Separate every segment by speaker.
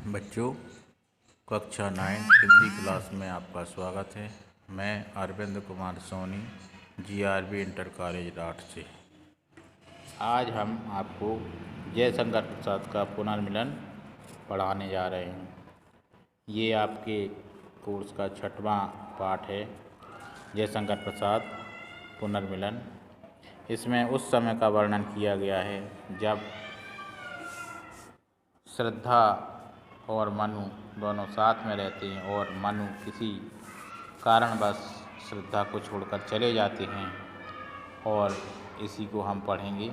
Speaker 1: बच्चों, कक्षा 9 हिंदी क्लास में आपका स्वागत है। मैं Arvind Kumar Soni, GRB inter college Rath से। आज हम आपको जयशंकर प्रसाद का पुनर्मिलन पढ़ाने जा रहे हैं। ये आपके कोर्स का 6वां पाठ है, जयशंकर प्रसाद पुनर्मिलन। इसमें उस समय का वर्णन किया गया है जब श्रद्धा और मनु दोनों साथ में रहते हैं और मनु किसी कारणवश श्रद्धा को छोड़कर चले जाते हैं, और इसी को हम पढ़ेंगे।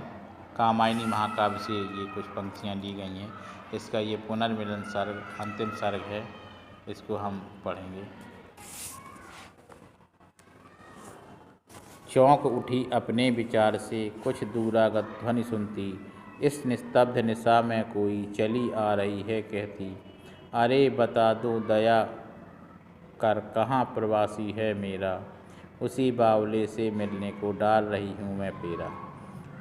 Speaker 1: कामायनी महाकाव्य से ये कुछ पंक्तियाँ ली गई हैं। इसका ये पुनर्मिलन सर्ग अंतिम सर्ग है, इसको हम पढ़ेंगे। चौंक उठी अपने विचार से, कुछ दूरागत ध्वनि सुनती, इस निस्तब्ध निशा में कोई चली आ रही है कहती, अरे बता दो दया कर कहाँ प्रवासी है मेरा, उसी बावले से मिलने को डाल रही हूँ मैं फेरा।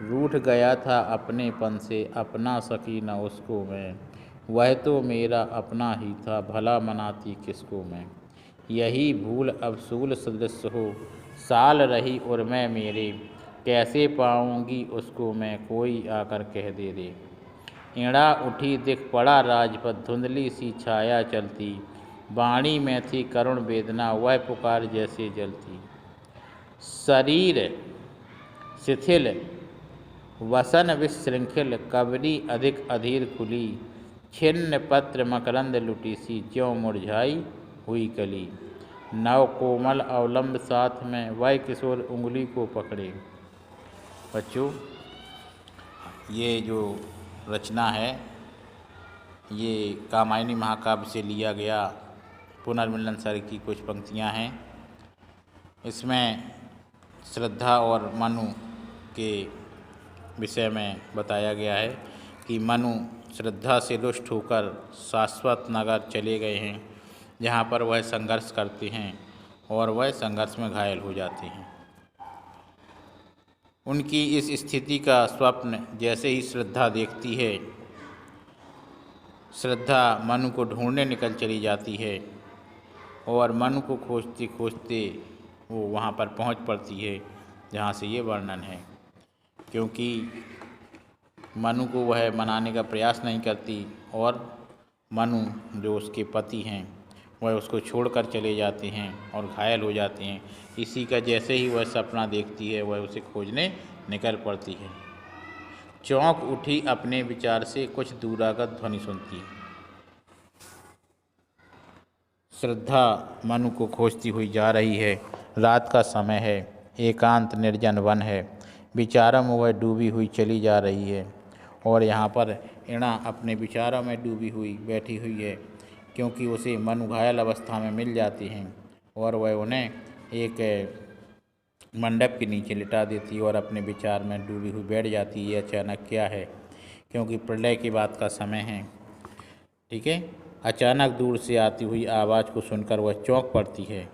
Speaker 1: रूठ गया था अपनेपन से, अपना सकी न उसको मैं, वह तो मेरा अपना ही था, भला मनाती किसको मैं। यही भूल अब सूल सदृश हो, साल रही और मैं मेरे, कैसे पाऊँगी उसको मैं, कोई आकर कह दे रे। इड़ा उठी दिख पड़ा राजपथ, धुंधली सी छाया चलती, वाणी में थी करुण वेदना, वह पुकार जैसे जलती। शरीर शिथिल वसन विशृंखल, कबरी अधिक अधीर खुली, छिन्न पत्र मकरंद लुटी सी, ज्यों मुरझाई हुई कली। नव कोमल अवलंब साथ में, वह किशोर उंगली को पकड़े। बच्चों, ये जो रचना है ये कामायनी महाकाव्य से लिया गया पुनर्मिलन सर्ग की कुछ पंक्तियाँ हैं। इसमें श्रद्धा और मनु के विषय में बताया गया है कि मनु श्रद्धा से रुष्ट होकर शाश्वत नगर चले गए हैं, जहाँ पर वह संघर्ष करते हैं और वह संघर्ष में घायल हो जाते हैं। उनकी इस स्थिति का स्वप्न जैसे ही श्रद्धा देखती है, श्रद्धा मनु को ढूंढने निकल चली जाती है और मनु को खोजते खोजते वो वहाँ पर पहुँच पड़ती है जहाँ से ये वर्णन है। क्योंकि मनु को वह मनाने का प्रयास नहीं करती और मनु जो उसके पति हैं वह उसको छोड़कर चले जाते हैं और घायल हो जाते हैं। इसी का जैसे ही वह सपना देखती है वह उसे खोजने निकल पड़ती है। चौंक उठी अपने विचार से, कुछ दूरागत ध्वनि सुनती है। श्रद्धा मनु को खोजती हुई जा रही है। रात का समय है, एकांत निर्जन वन है, विचारों में वह डूबी हुई चली जा रही है। और यहाँ पर इणा अपने विचारों में डूबी हुई बैठी हुई है, क्योंकि उसे मनु घायल अवस्था में मिल जाती हैं और वह उन्हें एक मंडप के नीचे लिटा देती है और अपने विचार में डूबी हुई बैठ जाती है। ये अचानक क्या है, क्योंकि प्रलय की बात का समय है। ठीक है। अचानक दूर से आती हुई आवाज़ को सुनकर वह चौंक पड़ती है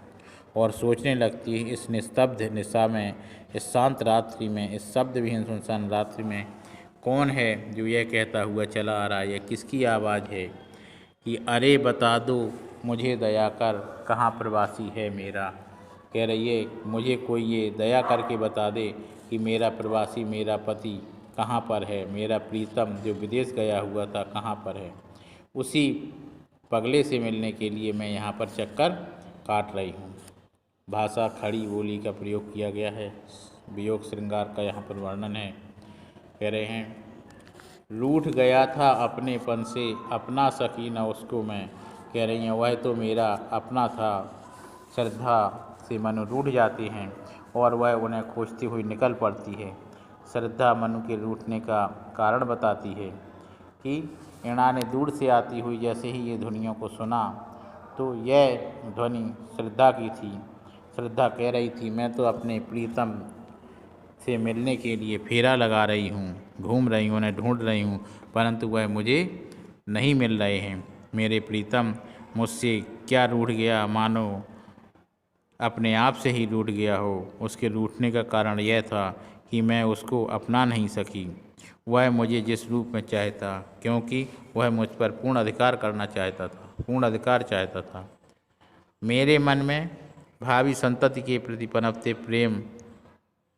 Speaker 1: और सोचने लगती है, इस निस्तब्ध निशा में, इस शांत रात्रि में, इस शब्द विहीन सुनसान रात्रि में कौन है जो यह कहता हुआ चला आ रहा है। यह किसकी आवाज़ है कि अरे बता दो मुझे दया कर कहाँ प्रवासी है मेरा। कह रही है मुझे कोई ये दया करके बता दे कि मेरा प्रवासी, मेरा पति कहाँ पर है, मेरा प्रीतम जो विदेश गया हुआ था कहाँ पर है। उसी पगले से मिलने के लिए मैं यहाँ पर चक्कर काट रही हूँ। भाषा खड़ी बोली का प्रयोग किया गया है। वियोग श्रृंगार का यहाँ पर वर्णन है। कह रहे हैं रूठ गया था अपनेपन से, अपना सकी न उसको मैं। कह रही हैं वह तो मेरा अपना था। श्रद्धा से मनु रूठ जाती हैं और वह उन्हें खोजती हुई निकल पड़ती है। श्रद्धा मनु के रूठने का कारण बताती है कि इणा ने दूर से आती हुई जैसे ही ये ध्वनियों को सुना तो यह ध्वनि श्रद्धा की थी। श्रद्धा कह रही थी मैं तो अपने प्रीतम से मिलने के लिए फेरा लगा रही हूँ, घूम रही हूँ, उन्हें ढूंढ रही हूँ, परंतु वह मुझे नहीं मिल रहे हैं। मेरे प्रीतम मुझसे क्या रूठ गया, मानो अपने आप से ही रूठ गया हो। उसके रूठने का कारण यह था कि मैं उसको अपना नहीं सकी। वह मुझे जिस रूप में चाहता, क्योंकि वह मुझ पर पूर्ण अधिकार करना चाहता था, पूर्ण अधिकार चाहता था। मेरे मन में भावी संतति के प्रति पनपते प्रेम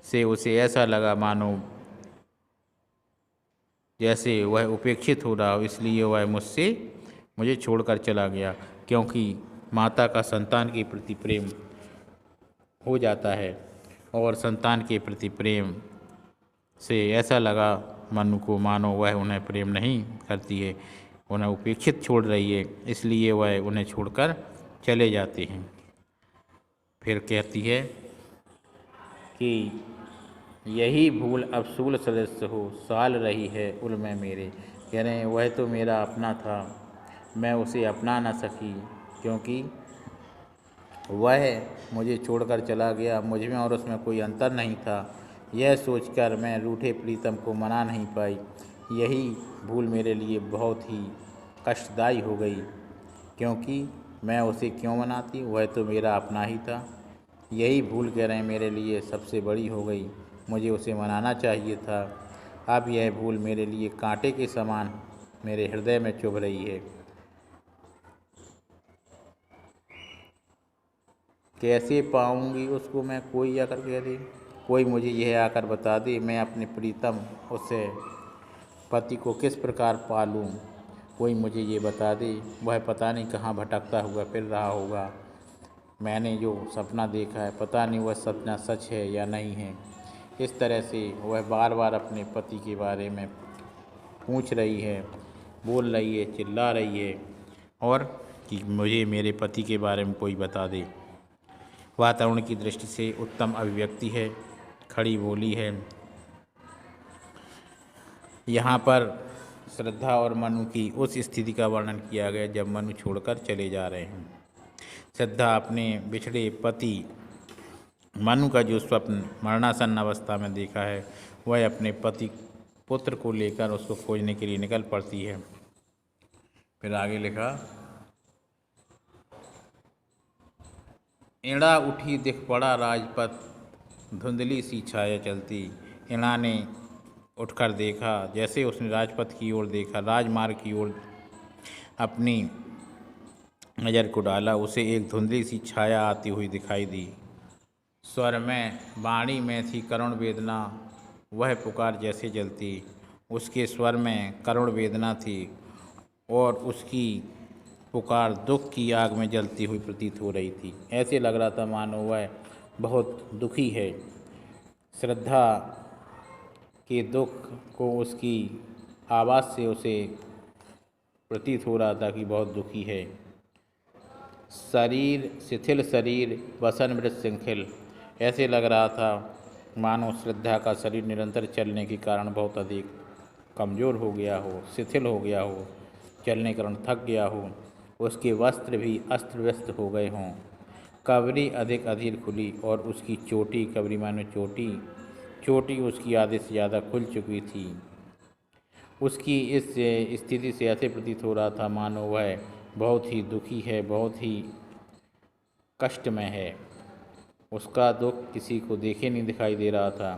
Speaker 1: से उसे ऐसा लगा मानो जैसे वह उपेक्षित हो रहा हो, इसलिए वह मुझे छोड़कर चला गया। क्योंकि माता का संतान के प्रति प्रेम हो जाता है और संतान के प्रति प्रेम से ऐसा लगा मनु को मानो वह उन्हें प्रेम नहीं करती है, उन्हें उपेक्षित छोड़ रही है, इसलिए वह उन्हें छोड़कर चले जाते हैं। फिर कहती है कि यही भूल अब सूल सदस्य हो, साल रही है उल में मेरे। कह रहे हैं वह तो मेरा अपना था, मैं उसे अपना न सकी, क्योंकि वह मुझे छोड़कर चला गया, मुझ में और उसमें कोई अंतर नहीं था। यह सोचकर मैं रूठे प्रीतम को मना नहीं पाई। यही भूल मेरे लिए बहुत ही कष्टदायी हो गई, क्योंकि मैं उसे क्यों मनाती, वह तो मेरा अपना ही था। यही भूल कह रहे हैं मेरे लिए सबसे बड़ी हो गई, मुझे उसे मनाना चाहिए था। अब यह भूल मेरे लिए कांटे के समान मेरे हृदय में चुभ रही है। कैसे पाऊंगी उसको मैं, कोई आकर कह दे, कोई मुझे यह आकर बता दे, मैं अपने प्रीतम उसे पति को किस प्रकार पालूं। कोई मुझे ये बता दे, वह पता नहीं कहाँ भटकता हुआ फिर रहा होगा। मैंने जो सपना देखा है, पता नहीं वह सपना सच है या नहीं है। इस तरह से वह बार बार अपने पति के बारे में पूछ रही है, बोल रही है, चिल्ला रही है, और कि मुझे मेरे पति के बारे में कोई बता दे। वातावरण की दृष्टि से उत्तम अभिव्यक्ति है, खड़ी बोली है। यहाँ पर श्रद्धा और मनु की उस स्थिति का वर्णन किया गया जब मनु छोड़कर चले जा रहे हैं। श्रद्धा अपने बिछड़े पति मनु का जो स्वप्न मरणासन्न अवस्था में देखा है, वह अपने पति पुत्र को लेकर उसको खोजने के लिए निकल पड़ती है। फिर आगे लिखा, इणा उठी दिख पड़ा राजपथ, धुंधली सी छाया चलती। इणा ने उठकर देखा, जैसे उसने राजपथ की ओर देखा, राजमार्ग की ओर अपनी नज़र को डाला, उसे एक धुंधली सी छाया आती हुई दिखाई दी। स्वर में, वाणी में थी करुण वेदना, वह पुकार जैसे जलती। उसके स्वर में करुण वेदना थी और उसकी पुकार दुख की आग में जलती हुई प्रतीत हो रही थी। ऐसे लग रहा था मानो वह बहुत दुखी है। श्रद्धा के दुख को उसकी आवाज़ से उसे प्रतीत हो रहा था कि बहुत दुखी है। शरीर शिथिल, शरीर वसन मृत श्रृंखल, ऐसे लग रहा था मानो श्रद्धा का शरीर निरंतर चलने के कारण बहुत अधिक कमज़ोर हो गया हो, शिथिल हो गया हो, चलने के कारण थक गया हो। उसके वस्त्र भी अस्त व्यस्त हो गए हों, कवरी अधिक अधीर खुली और उसकी चोटी, कवरी मानो चोटी उसकी आधे से ज़्यादा खुल चुकी थी। उसकी इस स्थिति से ऐसे प्रतीत हो रहा था मानो वह बहुत ही दुखी है, बहुत ही कष्ट में है। उसका दुख किसी को देखे नहीं दिखाई दे रहा था।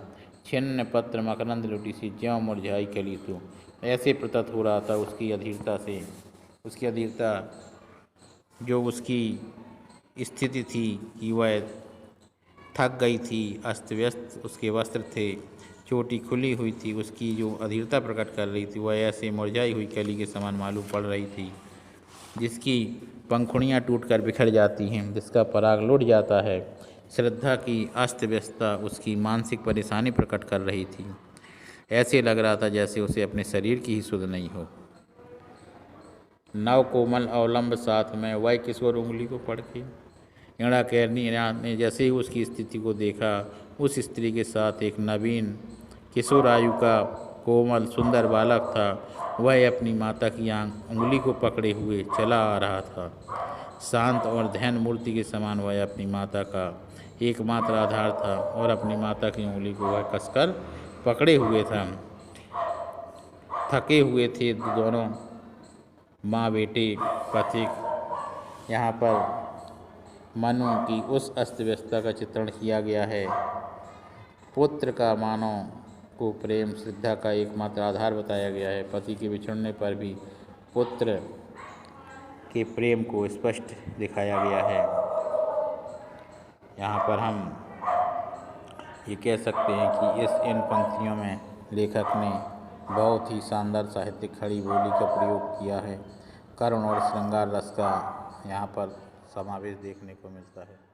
Speaker 1: छिन्न पत्र मकरंद लुटी सी, ज्यों मुरझाई कली तू, ऐसे प्रतीत हो रहा था उसकी अधीरता से। उसकी अधीरता जो उसकी स्थिति थी कि वह थक गई थी, अस्त व्यस्त उसके वस्त्र थे, चोटी खुली हुई थी, उसकी जो अधीरता प्रकट कर रही थी वह ऐसे मुरझाई हुई कली के समान मालूम पड़ रही थी, जिसकी पंखुड़ियाँ टूटकर बिखर जाती हैं, जिसका पराग लुट जाता है। श्रद्धा की अस्त व्यस्तता उसकी मानसिक परेशानी प्रकट कर रही थी। ऐसे लग रहा था जैसे उसे अपने शरीर की ही सुध नहीं हो। नव कोमल अवलंब साथ में, वह किशोर उंगली को पढ़ के। इणा कैरनी ने जैसे ही उसकी स्थिति को देखा, उस स्त्री के साथ एक नवीन किशोर आयु का कोमल सुंदर बालक था। वह अपनी माता की उंगली को पकड़े हुए चला आ रहा था। शांत और ध्यान मूर्ति के समान वह अपनी माता का एकमात्र आधार था और अपनी माता की उंगली को वह कसकर पकड़े हुए था। थके हुए थे दोनों माँ बेटे पथिक। यहाँ पर मनु की उस अस्त व्यस्तता का चित्रण किया गया है। पुत्र का मानो को प्रेम श्रद्धा का एकमात्र आधार बताया गया है। पति के बिछड़ने पर भी पुत्र के प्रेम को स्पष्ट दिखाया गया है। यहाँ पर हम ये कह सकते हैं कि इन पंक्तियों में लेखक ने बहुत ही शानदार साहित्यिक खड़ी बोली का प्रयोग किया है। करुण और श्रृंगार रस का यहाँ पर समावेश देखने को मिलता है।